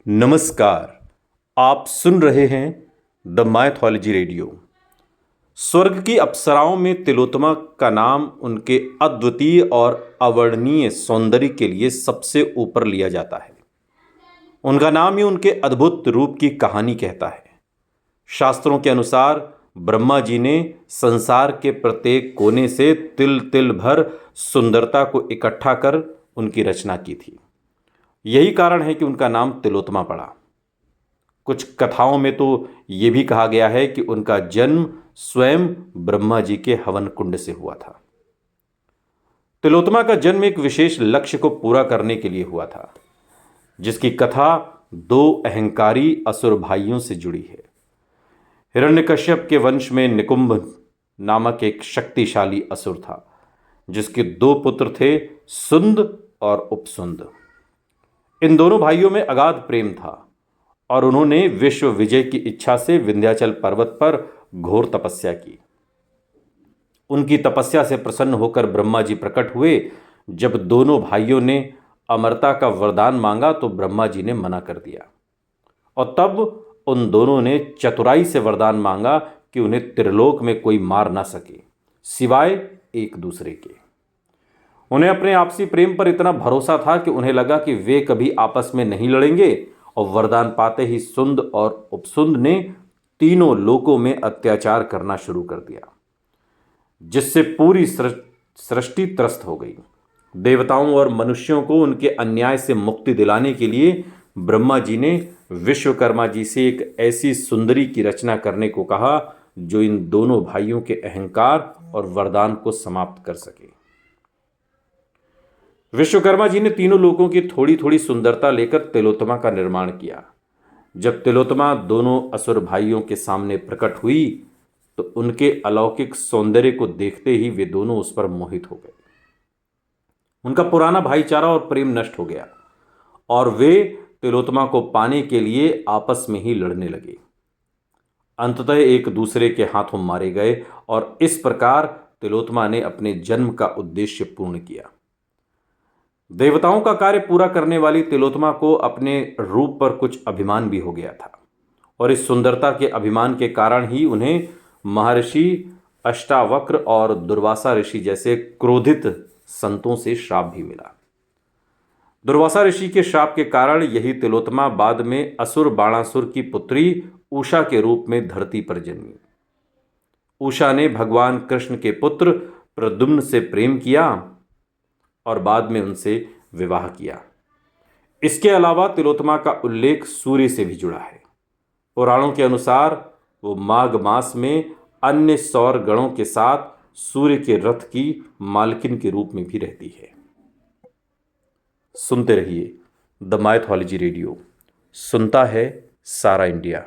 नमस्कार। आप सुन रहे हैं द माइथोलॉजी रेडियो। स्वर्ग की अप्सराओं में तिलोत्तमा का नाम उनके अद्वितीय और अवर्णनीय सौंदर्य के लिए सबसे ऊपर लिया जाता है। उनका नाम ही उनके अद्भुत रूप की कहानी कहता है। शास्त्रों के अनुसार ब्रह्मा जी ने संसार के प्रत्येक कोने से तिल तिल भर सुंदरता को इकट्ठा कर उनकी रचना की थी। यही कारण है कि उनका नाम तिलोत्तमा पड़ा। कुछ कथाओं में तो ये भी कहा गया है कि उनका जन्म स्वयं ब्रह्मा जी के हवन कुंड से हुआ था। तिलोत्तमा का जन्म एक विशेष लक्ष्य को पूरा करने के लिए हुआ था, जिसकी कथा दो अहंकारी असुर भाइयों से जुड़ी है। हिरण्यकश्यप के वंश में निकुंभ नामक एक शक्तिशाली असुर था, जिसके दो पुत्र थे, सुंद और उपसुंद। इन दोनों भाइयों में अगाध प्रेम था और उन्होंने विश्व विजय की इच्छा से विंध्याचल पर्वत पर घोर तपस्या की। उनकी तपस्या से प्रसन्न होकर ब्रह्मा जी प्रकट हुए। जब दोनों भाइयों ने अमरता का वरदान मांगा तो ब्रह्मा जी ने मना कर दिया, और तब उन दोनों ने चतुराई से वरदान मांगा कि उन्हें त्रिलोक में कोई मार ना सके सिवाय एक दूसरे के। उन्हें अपने आपसी प्रेम पर इतना भरोसा था कि उन्हें लगा कि वे कभी आपस में नहीं लड़ेंगे, और वरदान पाते ही सुंद और उपसुंद ने तीनों लोकों में अत्याचार करना शुरू कर दिया, जिससे पूरी सृष्टि त्रस्त हो गई। देवताओं और मनुष्यों को उनके अन्याय से मुक्ति दिलाने के लिए ब्रह्मा जी ने विश्वकर्मा जी से एक ऐसी सुंदरी की रचना करने को कहा जो इन दोनों भाइयों के अहंकार और वरदान को समाप्त कर सके। विश्वकर्मा जी ने तीनों लोगों की थोड़ी थोड़ी सुंदरता लेकर तिलोत्तमा का निर्माण किया। जब तिलोत्तमा दोनों असुर भाइयों के सामने प्रकट हुई तो उनके अलौकिक सौंदर्य को देखते ही वे दोनों उस पर मोहित हो गए। उनका पुराना भाईचारा और प्रेम नष्ट हो गया और वे तिलोत्तमा को पाने के लिए आपस में ही लड़ने लगे। अंततः एक दूसरे के हाथों मारे गए और इस प्रकार तिलोत्तमा ने अपने जन्म का उद्देश्य पूर्ण किया। देवताओं का कार्य पूरा करने वाली तिलोत्तमा को अपने रूप पर कुछ अभिमान भी हो गया था, और इस सुंदरता के अभिमान के कारण ही उन्हें महर्षि अष्टावक्र और दुर्वासा ऋषि जैसे क्रोधित संतों से श्राप भी मिला। दुर्वासा ऋषि के श्राप के कारण यही तिलोत्तमा बाद में असुर बाणासुर की पुत्री उषा के रूप में धरती पर जन्मी। उषा ने भगवान कृष्ण के पुत्र प्रद्युम्न से प्रेम किया और बाद में उनसे विवाह किया। इसके अलावा तिलोत्तमा का उल्लेख सूर्य से भी जुड़ा है। पुराणों के अनुसार वो माघ मास में अन्य सौर गणों के साथ सूर्य के रथ की मालकिन के रूप में भी रहती है। सुनते रहिए द माइथोलॉजी रेडियो। सुनता है सारा इंडिया।